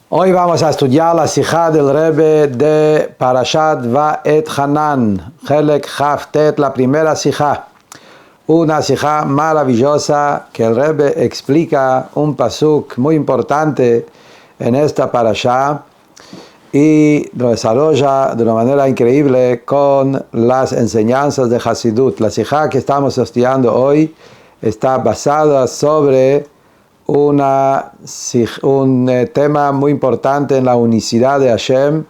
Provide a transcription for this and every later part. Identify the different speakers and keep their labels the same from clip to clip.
Speaker 1: Hoy vamos a estudiar la Sijá del Rebbe de Parashat Va'et Hanan, Helek Haftet, la primera Sijá. Una Sijá maravillosa que el Rebbe explica un pasuk muy importante en esta Parashá y lo desarrolla de una manera increíble con las enseñanzas de Hasidut. La Sijá que estamos estudiando hoy está basada sobre un tema muy importante en la unicidad de Hashem,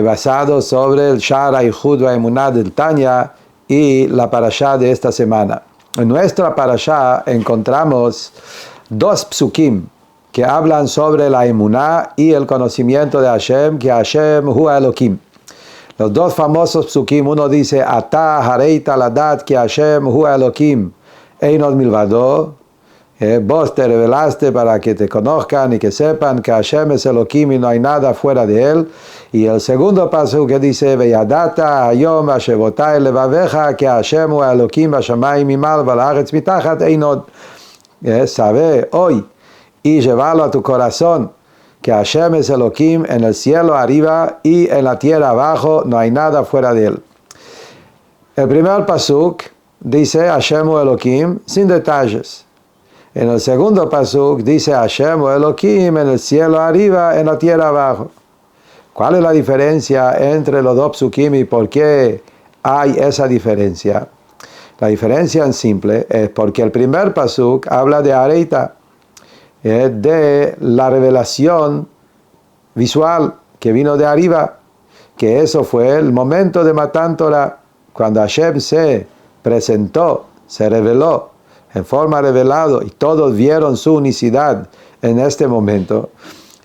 Speaker 1: basado sobre el Sha'ar HaYichud VaEmunah del Tanya y la parashá de esta semana. En nuestra parashá encontramos dos psukim que hablan sobre la emuná y el conocimiento de Hashem, que Hashem hu Elohim. Los dos famosos psukim, uno dice Ata hareita ladat que Hashem hu Elohim einod milvado, vos te revelaste para que te conozcan y que sepan que Hashem es Elohim y no hay nada fuera de él. Y el segundo paso que dice Veyadata hayom vashevotai levaveja que Hashem hu Elohim vashamayim mimal valaretz mitachat einod. Sabe hoy y llevarlo a tu corazón que Hashem es Elohim en el cielo arriba y en la tierra abajo, no hay nada fuera de él. El primer pasuk dice Hashem hu Elohim sin detalles. En el segundo pasuk dice Hashem hu Elohim en el cielo arriba, en la tierra abajo. ¿Cuál es la diferencia entre los dos psukim y por qué hay esa diferencia? La diferencia en simple es porque el primer pasuk habla de Areita, de la revelación visual que vino de arriba, que eso fue el momento de Matan Torah, cuando Hashem se presentó, se reveló en forma revelado y todos vieron su unicidad en este momento.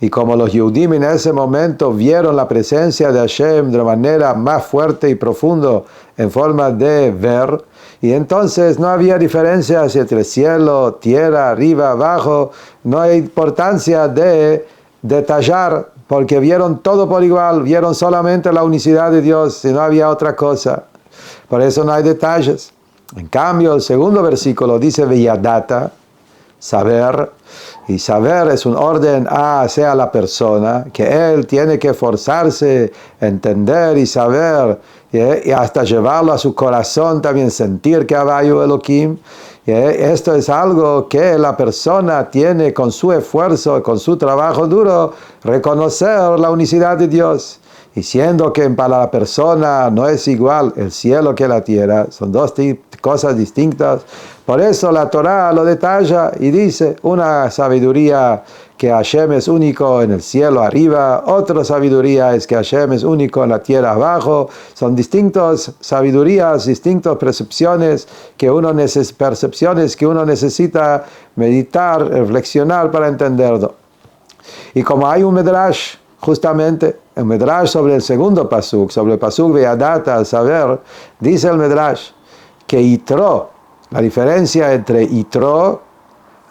Speaker 1: Y como los Yehudim en ese momento vieron la presencia de Hashem de una manera más fuerte y profunda en forma de ver, y entonces no había diferencias entre cielo, tierra, arriba, abajo, no hay importancia de detallar, porque vieron todo por igual, vieron solamente la unicidad de Dios y no había otra cosa. Por eso no hay detalles. En cambio, el segundo versículo dice Veyadata, saber, y saber es un orden hacia la persona, que él tiene que esforzarse, entender y saber, y hasta llevarlo a su corazón también, sentir que Havayu Elohim. Esto es algo que la persona tiene con su esfuerzo, con su trabajo duro, reconocer la unicidad de Dios. Y siendo que para la persona no es igual el cielo que la tierra, son dos cosas distintas, por eso la Torah lo detalla y dice una sabiduría que Hashem es único en el cielo arriba, otra sabiduría es que Hashem es único en la tierra abajo. Son distintas sabidurías, distintas percepciones que uno necesita meditar, reflexionar para entenderlo. Y como hay un Medrash, justamente, el Medrash sobre el segundo pasuk, sobre el pasuk Veyadata, al saber, dice el Medrash que Yitro, la diferencia entre Yitro,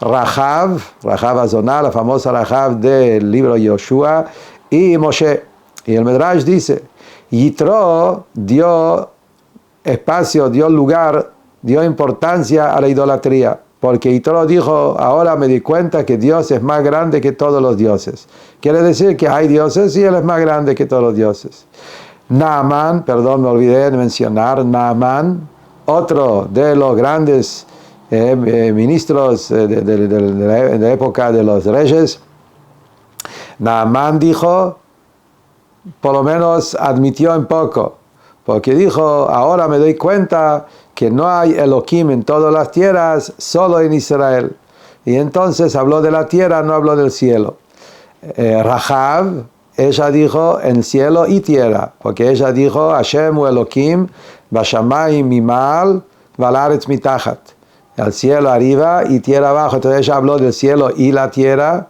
Speaker 1: Rahav Azonah, la famosa Rahav del libro Yoshua, y Moshe. Y el Medrash dice, Yitro dio espacio, dio lugar, dio importancia a la idolatría. Porque Yitro dijo, ahora me di cuenta que Dios es más grande que todos los dioses. Quiere decir que hay dioses y Él es más grande que todos los dioses. Naaman, perdón, me olvidé de mencionar, Naaman, otro de los grandes ministros de la época de los reyes, Naaman dijo, por lo menos admitió en poco, porque dijo, ahora me doy cuenta que no hay Elohim en todas las tierras, solo en Israel. Y entonces habló de la tierra, no habló del cielo. Rahav, ella dijo en cielo y tierra, porque ella dijo, Hashem hu Elohim, vashamayim mimal, valaretz mitachat. El cielo arriba y tierra abajo. Entonces ella habló del cielo y la tierra,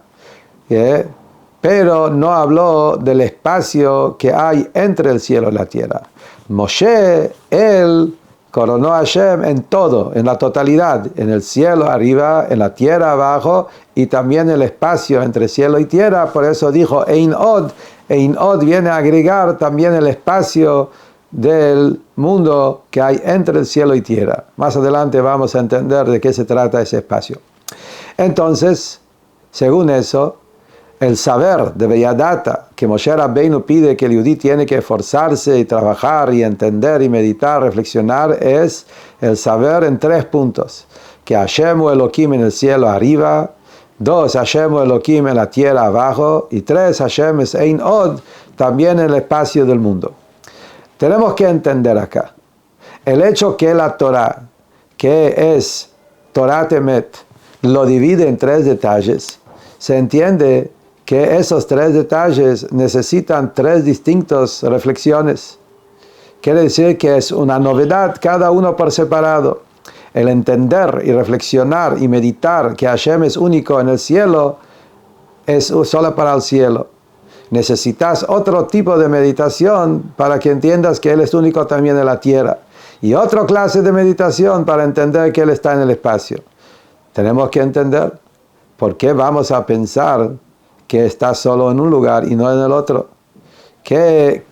Speaker 1: pero no habló del espacio que hay entre el cielo y la tierra. Moshe, él coronó a Hashem en todo, en la totalidad, en el cielo arriba, en la tierra abajo y también el espacio entre cielo y tierra. Por eso dijo Ein Od. Ein Od viene a agregar también el espacio del mundo que hay entre el cielo y tierra. Más adelante vamos a entender de qué se trata ese espacio. Entonces, Según eso, el saber de Veyadata, que Moshe Rabbeinu pide que el Yudí tiene que esforzarse y trabajar y entender y meditar, reflexionar, es el saber en 3 puntos. Que Hashem o Elohim en el cielo arriba, 2, Hashem o Elohim en la tierra abajo, y 3, Hashem es Ein Od, también en el espacio del mundo. Tenemos que entender acá, el hecho que la Torah, que es Torah Temet, lo divide en 3 detalles, se entiende que esos 3 detalles necesitan 3 distintas reflexiones. Quiere decir que es una novedad cada uno por separado. El entender y reflexionar y meditar que Hashem es único en el cielo es solo para el cielo. Necesitas otro tipo de meditación para que entiendas que Él es único también en la tierra. Y otra clase de meditación para entender que Él está en el espacio. Tenemos que entender por qué vamos a pensar que está solo en un lugar y no en el otro. ¿Qué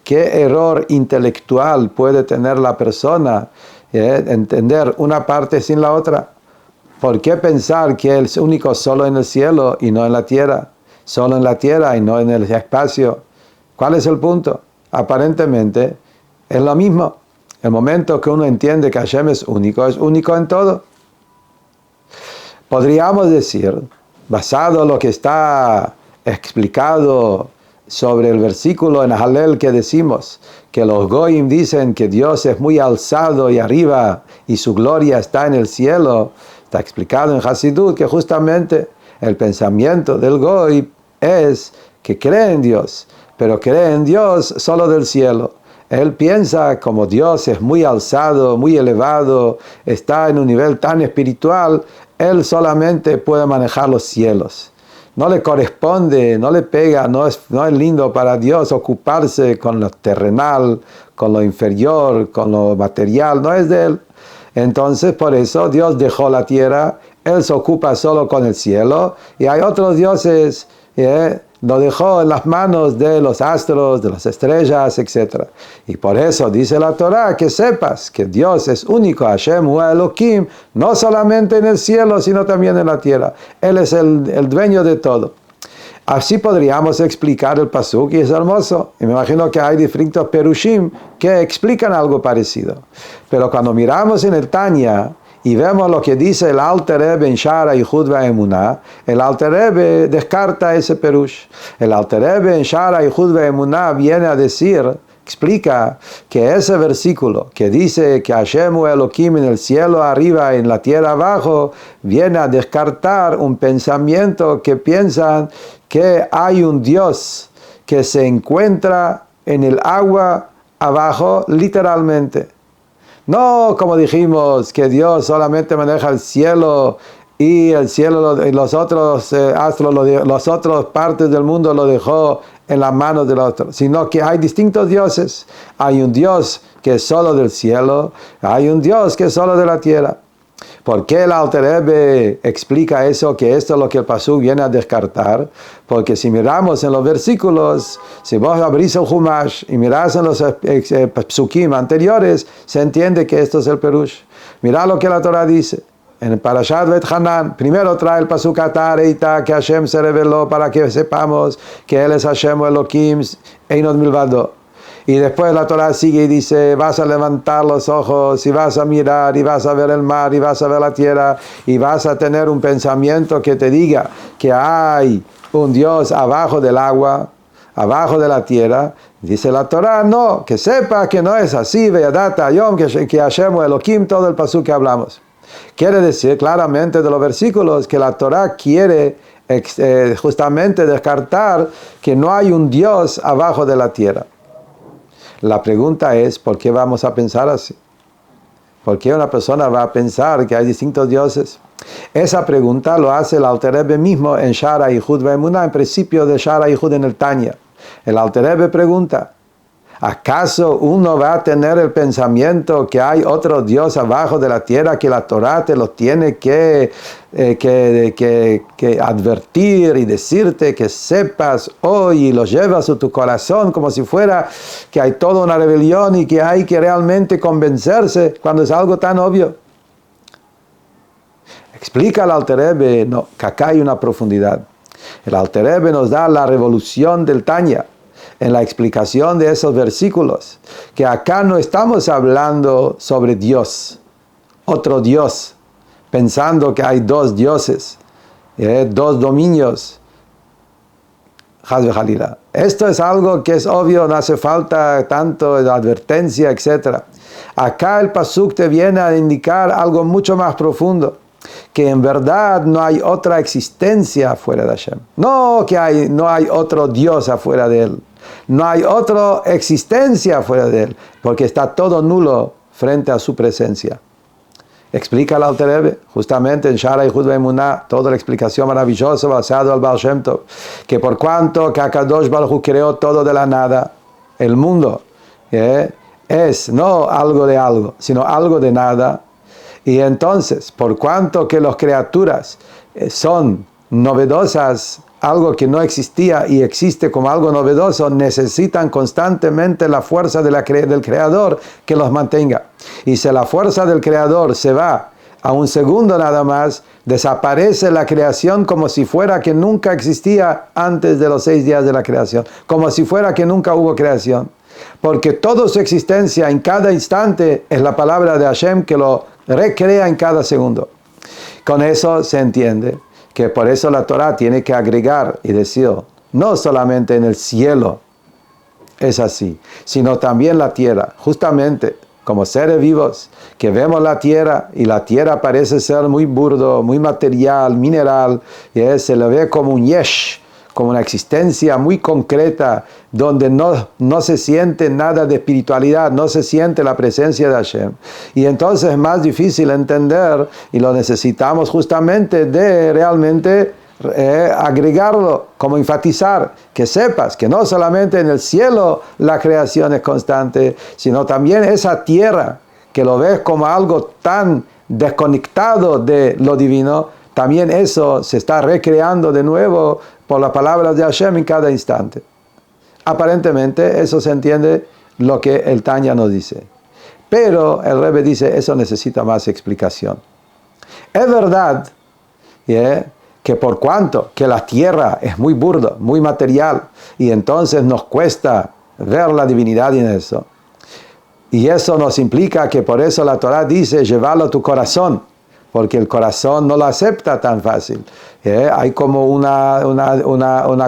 Speaker 1: error intelectual puede tener la persona? Entender una parte sin la otra. ¿Por qué pensar que Él es único solo en el cielo y no en la tierra? Solo en la tierra y no en el espacio. ¿Cuál es el punto? Aparentemente es lo mismo. El momento que uno entiende que Hashem es único en todo. Podríamos decir, basado en lo que está explicado sobre el versículo en Halel que decimos, que los Goyim dicen que Dios es muy alzado y arriba y su gloria está en el cielo, está explicado en Hasidut que justamente el pensamiento del Goy es que cree en Dios, pero cree en Dios solo del cielo. Él piensa como Dios es muy alzado, muy elevado, está en un nivel tan espiritual, Él solamente puede manejar los cielos. No le corresponde, no le pega, no es lindo para Dios ocuparse con lo terrenal, con lo inferior, con lo material, no es de Él. Entonces, por eso Dios dejó la tierra, Él se ocupa solo con el cielo, y hay otros dioses, lo dejó en las manos de los astros, de las estrellas, etc. Y por eso dice la Torah que sepas que Dios es único, Hashem hu Elohim, no solamente en el cielo, sino también en la tierra. Él es el dueño de todo. Así podríamos explicar el pasuk y es hermoso. Y me imagino que hay distintos perushim que explican algo parecido. Pero cuando miramos en el Tanya y vemos lo que dice el Alter Rebbe en Sha'ar HaYichud VaEmunah, el Alter Rebbe descarta ese perush. El Alter Rebbe en Sha'ar HaYichud VaEmunah viene a decir, explica que ese versículo que dice que Hashem hu Elohim en el cielo arriba y en la tierra abajo, viene a descartar un pensamiento que piensan que hay un Dios que se encuentra en el agua abajo, literalmente. No, como dijimos, que Dios solamente maneja el cielo y el cielo y los otros astros, las otras partes del mundo lo dejó en las manos del otro, sino que hay distintos dioses. Hay un Dios que es solo del cielo, hay un Dios que es solo de la tierra. ¿Por qué el Alter Rebbe explica eso? Que esto es lo que el pasuk viene a descartar. Porque si miramos en los versículos, si vos abrís el Humash y mirás en los psukim anteriores, se entiende que esto es el perush. Mirá lo que la Torah dice. En el Parashat Bet Hanan, primero trae el pasuk Atareita, que Hashem se reveló para que sepamos que Él es Hashem o Elohim, Einod Milvado. Y después la Torah sigue y dice, vas a levantar los ojos y vas a mirar y vas a ver el mar y vas a ver la tierra y vas a tener un pensamiento que te diga que hay un Dios abajo del agua, abajo de la tierra. Dice la Torah, no, que sepa que no es así, Veyadata Yom, que Hashem o Elohim, todo el pasuk que hablamos. Quiere decir claramente de los versículos que la Torah quiere justamente descartar que no hay un Dios abajo de la tierra. La pregunta es, ¿por qué vamos a pensar así? ¿Por qué una persona va a pensar que hay distintos dioses? Esa pregunta lo hace el Alter Rebbe mismo en Sha'ar HaYichud VaEmunah, en principio de Sha'ar HaYichud en el Tanya. El Alter Rebbe pregunta, ¿acaso uno va a tener el pensamiento que hay otro Dios abajo de la tierra, que la Torah te lo tiene que advertir y decirte que sepas hoy y lo llevas a tu corazón como si fuera que hay toda una rebelión y que hay que realmente convencerse cuando es algo tan obvio? Explica el Alter Rebbe, no, que acá hay una profundidad. El Alter Rebbe nos da la revolución del Tanya en la explicación de esos versículos, que acá no estamos hablando sobre Dios, otro Dios, pensando que hay dos dioses, dos dominios. Esto es algo que es obvio, no hace falta tanto de advertencia, etc. Acá el Pasuk te viene a indicar algo mucho más profundo, que en verdad no hay otra existencia fuera de Hashem. No que no hay otro Dios afuera de él. No hay otra existencia fuera de él, porque está todo nulo frente a su presencia. Explica el Alter Rebbe, justamente en Shara y Jud Emuná, toda la explicación maravillosa basada al Baal Shem Tov, que por cuanto que HaKadosh Baruj Hu creó todo de la nada, el mundo es no algo de algo, sino algo de nada, y entonces, por cuanto que las criaturas son novedosas, algo que no existía y existe como algo novedoso, necesitan constantemente la fuerza del Creador que los mantenga. Y si la fuerza del Creador se va a un segundo nada más, desaparece la creación como si fuera que nunca existía antes de los 6 días de la creación, como si fuera que nunca hubo creación. Porque toda su existencia en cada instante es la palabra de Hashem que lo recrea en cada segundo. Con eso se entiende que por eso la Torah tiene que agregar y decir, no solamente en el cielo es así, sino también la tierra. Justamente como seres vivos que vemos la tierra, y la tierra parece ser muy burdo, muy material, mineral, y se le ve como un yesh, como una existencia muy concreta, donde no se siente nada de espiritualidad, no se siente la presencia de Hashem. Y entonces es más difícil entender, y lo necesitamos justamente de realmente agregarlo, como enfatizar, que sepas que no solamente en el cielo la creación es constante, sino también esa tierra, que lo ves como algo tan desconectado de lo divino, también eso se está recreando de nuevo por las palabras de Hashem en cada instante. Aparentemente eso se entiende lo que el Tanya nos dice. Pero el Rebbe dice, eso necesita más explicación. Es verdad que por cuanto que la tierra es muy burda, muy material, y entonces nos cuesta ver la divinidad en eso. Y eso nos implica que por eso la Torah dice, llévalo a tu corazón, porque el corazón no lo acepta tan fácil. Hay como una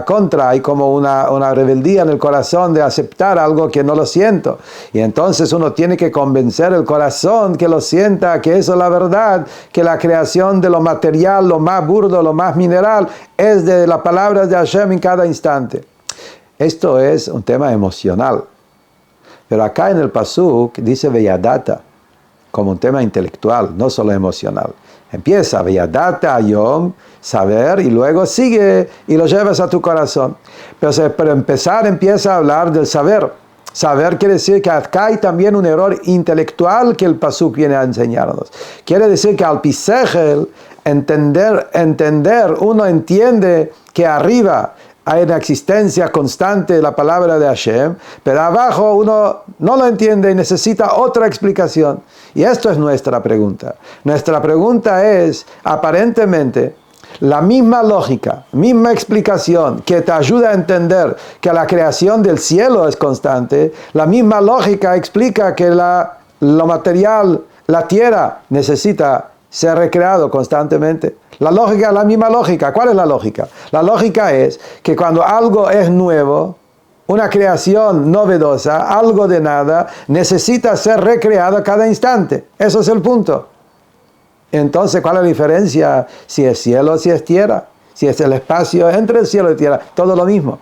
Speaker 1: contra, hay como una rebeldía en el corazón de aceptar algo que no lo siento. Y entonces uno tiene que convencer el corazón que lo sienta, que eso es la verdad, que la creación de lo material, lo más burdo, lo más mineral, es de las palabras de Hashem en cada instante. Esto es un tema emocional. Pero acá en el Pasuk dice Veyadata, como un tema intelectual, no solo emocional. Empieza, Veyadata, Yom, saber, y luego sigue y lo llevas a tu corazón. Pero empezar empieza a hablar del saber. Saber quiere decir que acá hay también un error intelectual que el Pasuk viene a enseñarnos. Quiere decir que al pisegel, entender, uno entiende que arriba hay una existencia constante de la palabra de Hashem, pero abajo uno no lo entiende y necesita otra explicación. Y esto es nuestra pregunta. Nuestra pregunta es, aparentemente, la misma lógica, misma explicación que te ayuda a entender que la creación del cielo es constante, la misma lógica explica que lo material, la tierra, necesita ser recreado constantemente. La lógica es la misma lógica. ¿Cuál es la lógica? La lógica es que cuando algo es nuevo, una creación novedosa, algo de nada, necesita ser recreado cada instante. Eso es el punto. Entonces, ¿cuál es la diferencia? Si es cielo o si es tierra. Si es el espacio entre el cielo y tierra, todo lo mismo.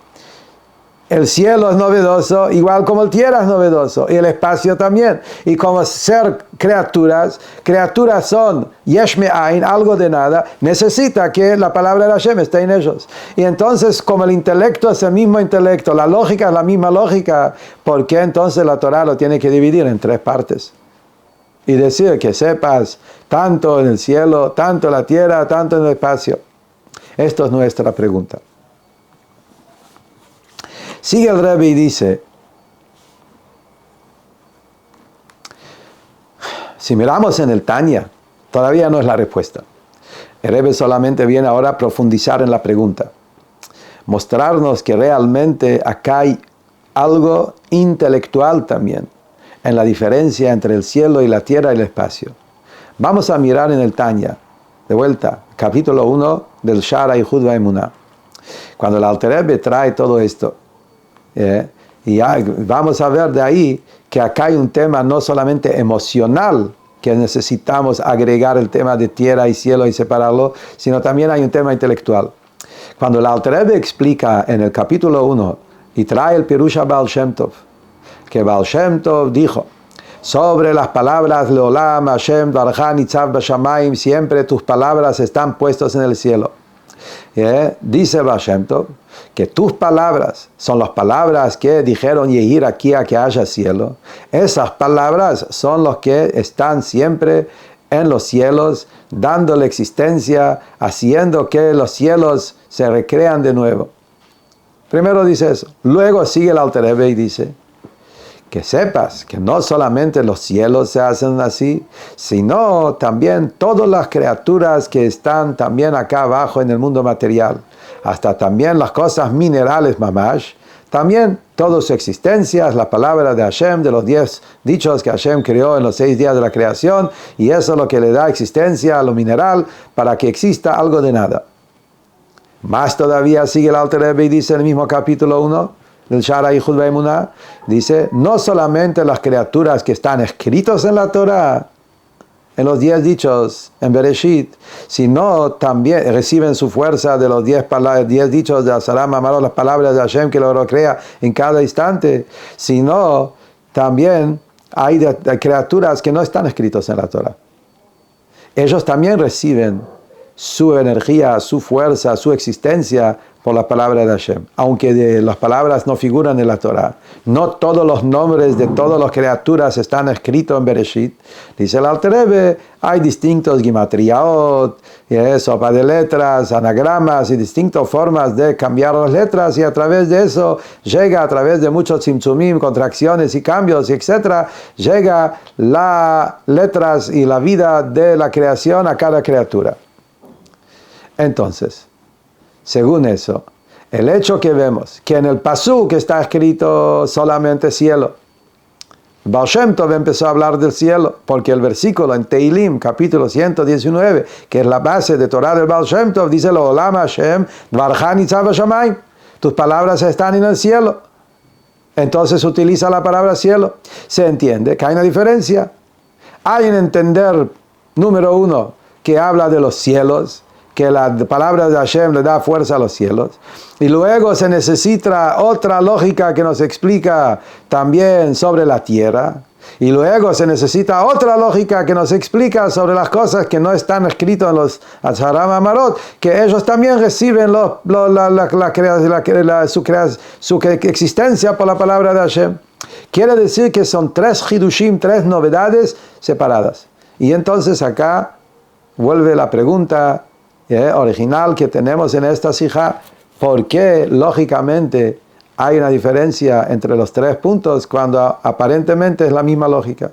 Speaker 1: El cielo es novedoso, igual como el tierra es novedoso, y el espacio también. Y como ser criaturas son yesh me'ain, algo de nada, necesita que la palabra de Hashem esté en ellos. Y entonces, como el intelecto es el mismo intelecto, la lógica es la misma lógica, ¿por qué entonces la Torah lo tiene que dividir en 3 partes? Y decir que sepas tanto en el cielo, tanto en la tierra, tanto en el espacio. Esto es nuestra pregunta. Sigue el Rebbe y dice, si miramos en el Tanya, todavía no es la respuesta. El Rebbe solamente viene ahora a profundizar en la pregunta. Mostrarnos que realmente acá hay algo intelectual también, en la diferencia entre el cielo y la tierra y el espacio. Vamos a mirar en el Tanya, de vuelta, capítulo 1 del Sha'ar HaYichud VaEmunah. Cuando el Alter Rebbe trae todo esto, y vamos a ver de ahí que acá hay un tema no solamente emocional, que necesitamos agregar el tema de tierra y cielo y separarlo, sino también hay un tema intelectual. Cuando el Alter Rebbe explica en el capítulo 1 y trae el Pirush Baal Shem Tov, que Baal Shem Tov dijo sobre las palabras Leolam Hashem Dvarcha Nitzav Bashamayim, siempre tus palabras están puestas en el cielo. Dice Baal Shem Tov que tus palabras son las palabras que dijeron Yehir aquí a que haya cielo. Esas palabras son los que están siempre en los cielos, dándole existencia, haciendo que los cielos se recrean de nuevo. Primero dice eso. Luego sigue el Alter Rebbe y dice que sepas que no solamente los cielos se hacen así, sino también todas las criaturas que están también acá abajo en el mundo material, hasta también las cosas minerales mamash, también toda su existencia es la palabra de Hashem, de los 10 dichos que Hashem creó en los 6 días de la creación, y eso es lo que le da existencia a lo mineral para que exista algo de nada. Más todavía sigue el Alter Rebbe y dice en el mismo capítulo 1 del Sha'ar HaYichud VaEmunah, dice, no solamente las criaturas que están escritos en la Torah, en los 10 dichos, en Bereshit, sino también reciben su fuerza de los 10 dichos de Asaram Amarot, las palabras de Hashem que lo crea en cada instante, sino también hay de criaturas que no están escritos en la Torah. Ellos también reciben su energía, su fuerza, su existencia por la palabra de Hashem, aunque las palabras no figuran en la Torah. No todos los nombres de todas las criaturas están escritos en Bereshit. Dice el Alter Rebbe, hay distintos gimatriaot, sopa de letras, anagramas y distintas formas de cambiar las letras, y a través de eso llega, a través de muchos tzimtzumim, contracciones y cambios, etc., llega las letras y la vida de la creación a cada criatura. Entonces, según eso, el hecho que vemos que en el Pasuk está escrito solamente cielo, Baal Shem Tov empezó a hablar del cielo, porque el versículo en Teilim, capítulo 119, que es la base de Torah del Baal Shem Tov, dice Leolam Hashem Dvarcha Nitzav Bashamayim, tus palabras están en el cielo. Entonces utiliza la palabra cielo. Se entiende que hay una diferencia. Hay en entender, número 1, que habla de los cielos, que la palabra de Hashem le da fuerza a los cielos, y luego se necesita otra lógica que nos explica también sobre la tierra, y luego se necesita otra lógica que nos explica sobre las cosas que no están escritas en los Asaram Amarot, que ellos también reciben su existencia por la palabra de Hashem. Quiere decir que son 3 hidushim, 3 novedades separadas. Y entonces acá vuelve la pregunta original que tenemos en esta sijá: ¿por qué lógicamente hay una diferencia entre los 3 puntos cuando aparentemente es la misma lógica?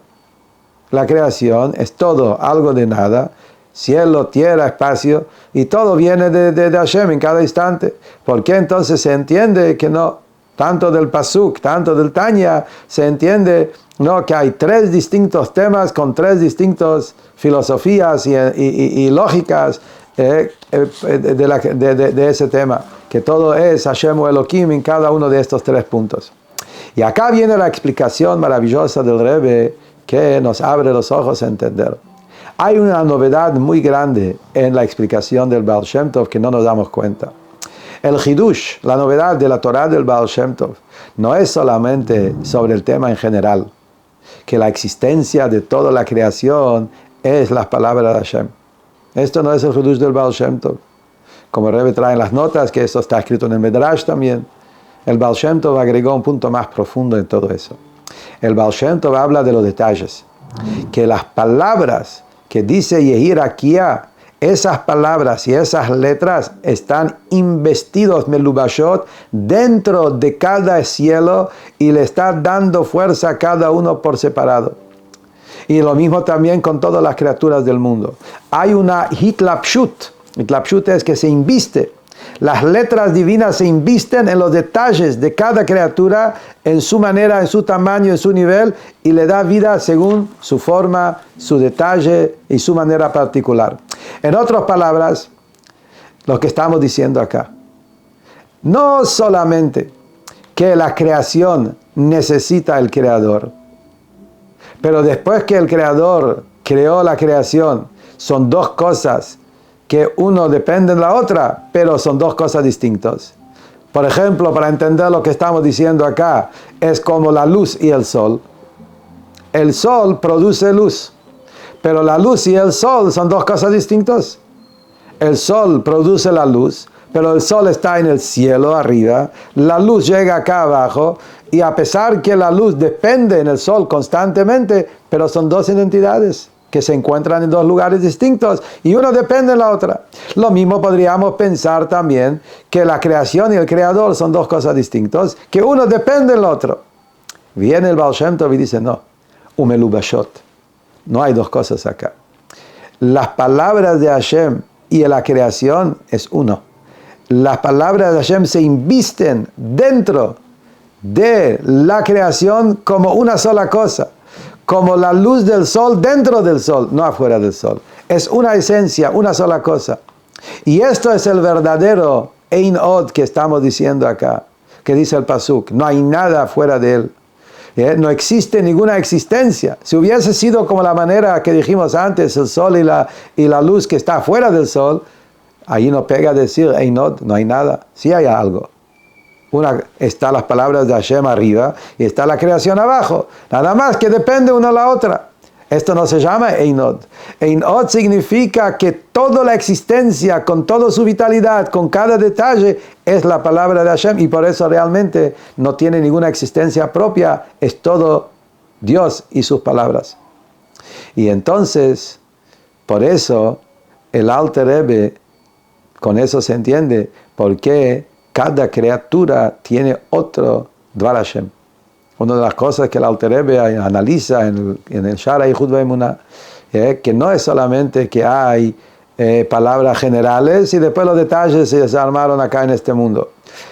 Speaker 1: La creación es todo, algo de nada, cielo, tierra, espacio, y todo viene de Hashem en cada instante. ¿Por qué entonces se entiende que no? Tanto del Pasuk, tanto del Tanya, se entiende no, que hay 3 distintos temas con 3 distintas filosofías y lógicas de ese tema, que todo es Hashem o Elohim en cada uno de estos 3 puntos. Y acá viene la explicación maravillosa del Rebbe que nos abre los ojos a entender. Hay una novedad muy grande en la explicación del Baal Shem Tov que no nos damos cuenta. El Hidush, la novedad de la Torah del Baal Shem Tov, no es solamente sobre el tema en general, que la existencia de toda la creación es las palabras de Hashem. Esto no es el Hidush del Baal Shem Tov. Como el Rebbe trae en las notas, que esto está escrito en el Medrash también, el Baal Shem Tov agregó un punto más profundo en todo eso. El Baal Shem Tov habla de los detalles, que las palabras que dice Yehir Akia, esas palabras y esas letras están investidos melubashot dentro de cada cielo y le está dando fuerza a cada uno por separado. Y lo mismo también con todas las criaturas del mundo. Hay una hitlapshut, Tlapshut es que se inviste. Las letras divinas se invisten en los detalles de cada criatura, en su manera, en su tamaño, en su nivel, y le da vida según su forma, su detalle y su manera particular. En otras palabras, lo que estamos diciendo acá, no solamente que la creación necesita el creador, pero después que el creador creó la creación, son dos cosas que uno depende de la otra, pero son dos cosas distintas. Por ejemplo, para entender lo que estamos diciendo acá, es como la luz y el sol. El sol produce luz, pero la luz y el sol son dos cosas distintas. El sol produce la luz, pero el sol está en el cielo arriba, la luz llega acá abajo, y a pesar que la luz depende en el sol constantemente, pero son dos identidades que se encuentran en dos lugares distintos y uno depende de la otra. Lo mismo podríamos pensar también que la creación y el creador son dos cosas distintas, que uno depende del otro. Viene el Baal Shem Tov y dice, no, umelubashot, no hay dos cosas acá. Las palabras de Hashem y la creación es uno. Las palabras de Hashem se invisten dentro de la creación como una sola cosa, como la luz del sol dentro del sol, no afuera del sol. Es una esencia, una sola cosa. Y esto es el verdadero Ein Od que estamos diciendo acá, que dice el Pasuk. No hay nada fuera de él. No existe ninguna existencia. Si hubiese sido como la manera que dijimos antes, el sol y la luz que está fuera del sol, ahí no pega decir Ein Od, no hay nada. Sí hay algo. Está las palabras de Hashem arriba y está la creación abajo. Nada más que depende una de la otra. Esto no se llama Ein Od. Ein Od significa que toda la existencia, con toda su vitalidad, con cada detalle, es la palabra de Hashem. Y por eso realmente no tiene ninguna existencia propia. Es todo Dios y sus palabras. Y entonces, por eso, el Alter Rebbe, con eso se entiende por qué cada criatura tiene otro Dvar Hashem. Una de las cosas que el Alter Rebbe analiza en el Sha'ar HaYichud VaEmunah, que no es solamente que hay palabras generales y después los detalles se desarmaron acá en este mundo.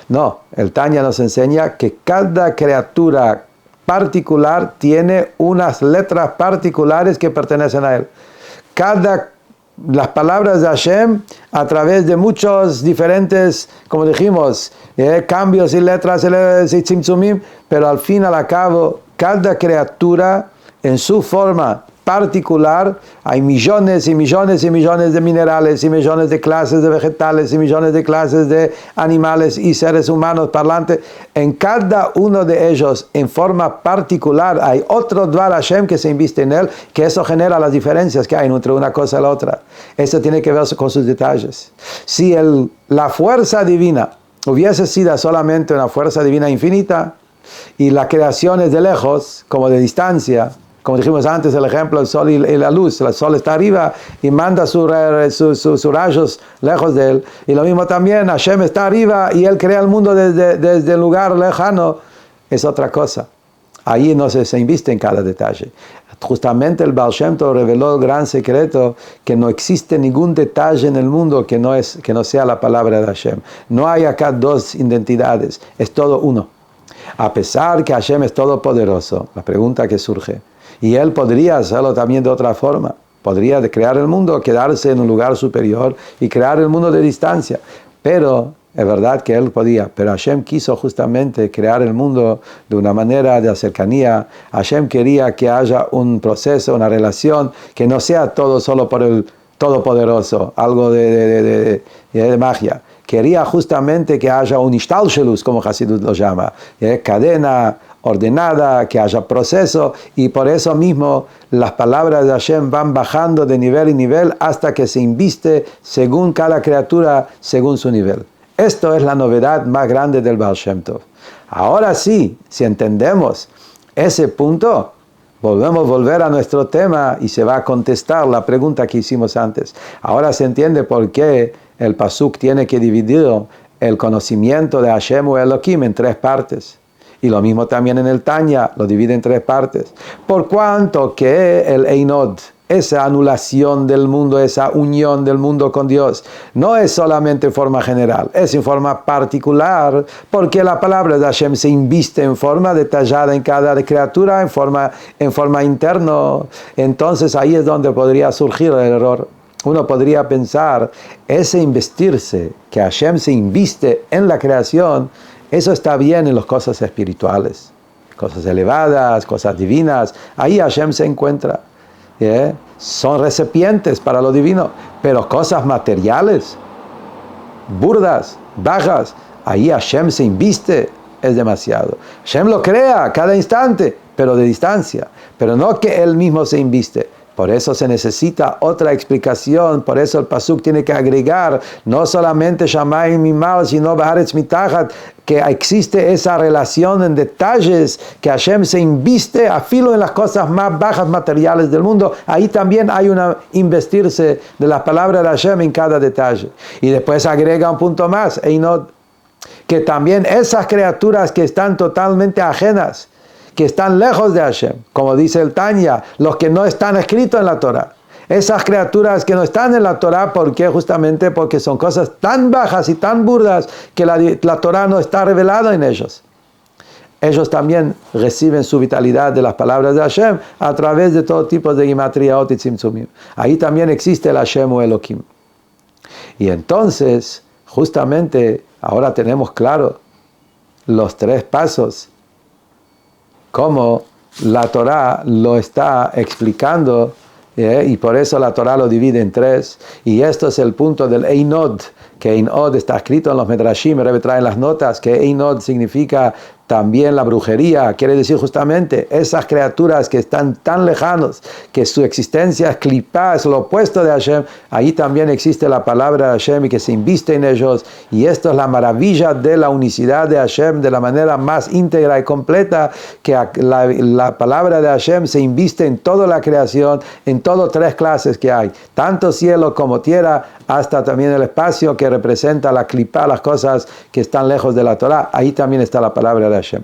Speaker 1: No, el Tanya nos enseña que cada criatura particular tiene unas letras particulares que pertenecen a él. Las palabras de Hashem, a través de muchos diferentes, como dijimos, cambios y letras y tzimtzumim, pero al fin y al cabo, cada criatura en su forma particular, hay millones y millones y millones de minerales y millones de clases de vegetales y millones de clases de animales y seres humanos parlantes. En cada uno de ellos, en forma particular, hay otro Dvar Hashem que se inviste en él, que eso genera las diferencias que hay entre una cosa y la otra. Eso tiene que ver con sus detalles. Si la fuerza divina hubiese sido solamente una fuerza divina infinita y la creación es de lejos, como de distancia, como dijimos antes, el ejemplo, el sol y la luz. El sol está arriba y manda sus rayos lejos de él. Y lo mismo también, Hashem está arriba y él crea el mundo desde el lugar lejano. Es otra cosa. Ahí no se inviste en cada detalle. Justamente el Baal Shem Tov reveló el gran secreto que no existe ningún detalle en el mundo que no sea la palabra de Hashem. No hay acá dos identidades, es todo uno. A pesar que Hashem es todopoderoso, la pregunta que surge, y él podría hacerlo también de otra forma. Podría crear el mundo, quedarse en un lugar superior y crear el mundo de distancia. Pero es verdad que él podía. Pero Hashem quiso justamente crear el mundo de una manera de cercanía. Hashem quería que haya un proceso, una relación, que no sea todo solo por el Todopoderoso, algo de magia. Quería justamente que haya un Ishtalshelus, como Hasidut lo llama, cadena ordenada, que haya proceso, y por eso mismo las palabras de Hashem van bajando de nivel en nivel hasta que se inviste según cada criatura, según su nivel. Esto es la novedad más grande del Baal Shem Tov. Ahora sí, si entendemos ese punto, volver a nuestro tema y se va a contestar la pregunta que hicimos antes. Ahora se entiende por qué el Pasuk tiene que dividir el conocimiento de Hashem o Elohim en tres partes. Y lo mismo también en el Tanya, lo divide en tres partes. Por cuanto que el Ein Od esa anulación del mundo, esa unión del mundo con Dios, no es solamente en forma general, es en forma particular, porque la palabra de Hashem se inviste en forma detallada en cada criatura, en forma interna. Entonces ahí es donde podría surgir el error. Uno podría pensar, ese investirse, que Hashem se inviste en la creación, eso está bien en las cosas espirituales, cosas elevadas, cosas divinas, ahí Hashem se encuentra. Son recipientes para lo divino, pero cosas materiales, burdas, bajas, ahí Hashem se inviste, es demasiado. Hashem lo crea cada instante, pero de distancia, pero no que él mismo se inviste. Por eso se necesita otra explicación, por eso el pasuk tiene que agregar no solamente Shamayim Mimal, sino Baaretz Mitachat, que existe esa relación en detalles, que Hashem se inviste a filo en las cosas más bajas materiales del mundo. Ahí también hay una investirse de la palabra de Hashem en cada detalle. Y después agrega un punto más, Einod, que también esas criaturas que están totalmente ajenas, que están lejos de Hashem, como dice el Tanya, los que no están escritos en la Torah. Esas criaturas que no están en la Torah, ¿por qué? Justamente porque son cosas tan bajas y tan burdas que la Torah no está revelada en ellos. Ellos también reciben su vitalidad de las palabras de Hashem a través de todo tipo de Gimatria y Tzimtzumim. Ahí también existe el Hashem o Elohim. Y entonces, justamente, ahora tenemos claro los 3 pasos, como la Torah lo está explicando, y por eso la Torah lo divide en 3, y esto es el punto del Einod, que Einod está escrito en los Medrashim, Rebbe trae las notas, que Einod significa también la brujería, quiere decir justamente esas criaturas que están tan lejanos, que su existencia es clipá, es lo opuesto de Hashem, ahí también existe la palabra de Hashem y que se inviste en ellos, y esto es la maravilla de la unicidad de Hashem de la manera más íntegra y completa, que la palabra de Hashem se inviste en toda la creación, en todas 3 clases que hay, tanto cielo como tierra, hasta también el espacio que representa la clipá, las cosas que están lejos de la Torah, ahí también está la palabra de Hashem.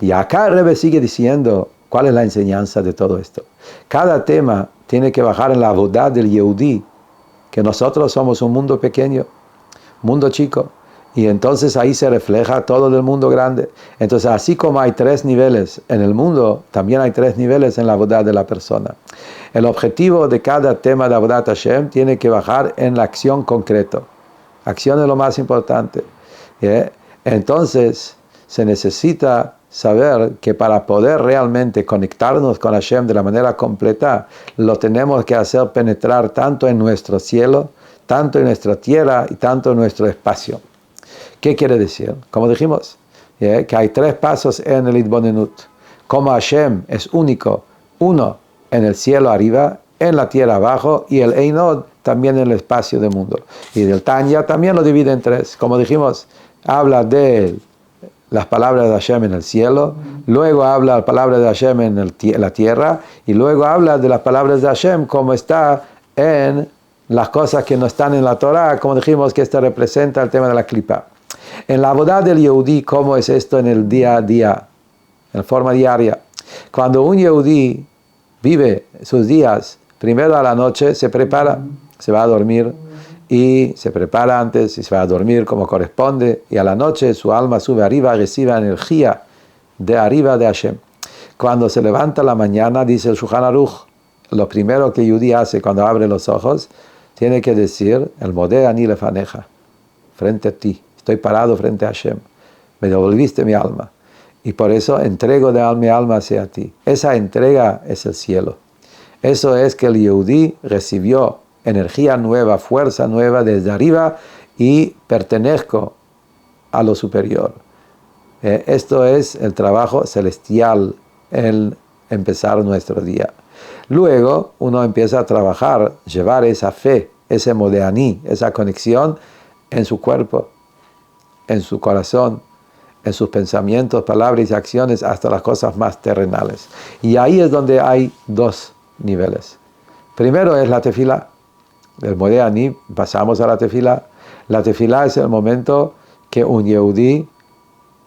Speaker 1: Y acá el Rebbe sigue diciendo, ¿cuál es la enseñanza de todo esto? Cada tema tiene que bajar en la vodá del Yehudí, que nosotros somos un mundo pequeño, mundo chico, y entonces ahí se refleja todo del mundo grande. Entonces así como hay 3 niveles en el mundo, también hay 3 niveles en la vodá de la persona. El objetivo de cada tema de Avodat Hashem tiene que bajar en la acción concreta. Acción es lo más importante. Entonces se necesita saber que para poder realmente conectarnos con Hashem de la manera completa, lo tenemos que hacer penetrar tanto en nuestro cielo, tanto en nuestra tierra y tanto en nuestro espacio. ¿Qué quiere decir? Como dijimos, que hay 3 pasos en el Itbonenut. Como Hashem es único, uno en el cielo arriba, en la tierra abajo, y el Einod también en el espacio del mundo. Y del Tanya también lo divide en 3. Como dijimos, habla de las palabras de Hashem en el cielo, luego habla de las palabras de Hashem en la tierra, y luego habla de las palabras de Hashem como está en las cosas que no están en la Torah, como dijimos que esto representa el tema de la clipa. En la vodá del Yehudí, ¿cómo es esto en el día a día, en forma diaria? Cuando un Yehudí vive sus días, primero a la noche se prepara, se va a dormir, y se prepara antes y se va a dormir como corresponde, y a la noche su alma sube arriba, recibe energía de arriba de Hashem. Cuando se levanta la mañana, dice el Shulchan Aruch, lo primero que Yehudí hace cuando abre los ojos, tiene que decir, el modé ani lefaneja, frente a ti, estoy parado frente a Hashem, me devolviste mi alma, y por eso entrego mi alma hacia ti. Esa entrega es el cielo. Eso es que el Yehudí recibió energía nueva, fuerza nueva desde arriba, y pertenezco a lo superior. Esto es el trabajo celestial, el empezar nuestro día. Luego uno empieza a trabajar, llevar esa fe, ese modeaní, esa conexión en su cuerpo, en su corazón, en sus pensamientos, palabras y acciones, hasta las cosas más terrenales. Y ahí es donde hay 2 niveles. Primero es la tefilá. Del modeaní pasamos a la tefilá. La tefilá es el momento que un Yehudí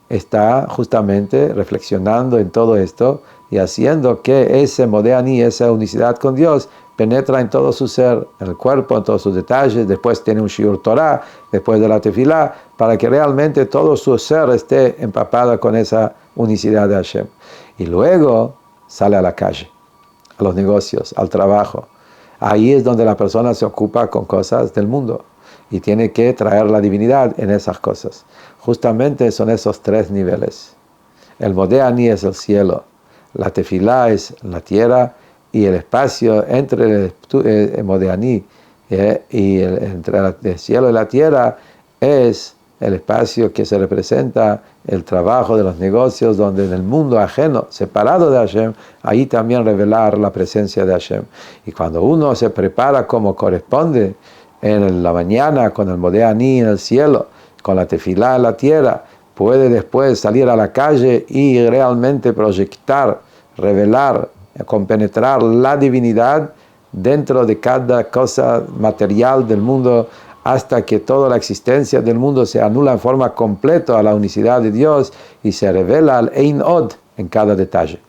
Speaker 1: está justamente reflexionando en todo esto y haciendo que ese modeaní, esa unicidad con Dios, penetra en todo su ser, en el cuerpo, en todos sus detalles, después tiene un shiur Torah, después de la tefilá, para que realmente todo su ser esté empapado con esa unicidad de Hashem. Y luego sale a la calle, a los negocios, al trabajo. Ahí es donde la persona se ocupa con cosas del mundo y tiene que traer la divinidad en esas cosas. Justamente son esos tres niveles. El Modeh Ani es el cielo, la tefilá es la tierra, y el espacio entre el Modeh Ani y entre el cielo y la tierra es el espacio que se representa el trabajo de los negocios, donde en el mundo ajeno, separado de Hashem, ahí también revelar la presencia de Hashem. Y cuando uno se prepara como corresponde en la mañana con el Modeh Ani en el cielo, con la tefilá en la tierra, puede después salir a la calle y realmente proyectar, revelar, compenetrar la divinidad dentro de cada cosa material del mundo, hasta que toda la existencia del mundo se anula en forma completa a la unicidad de Dios y se revela el Ein Od en cada detalle.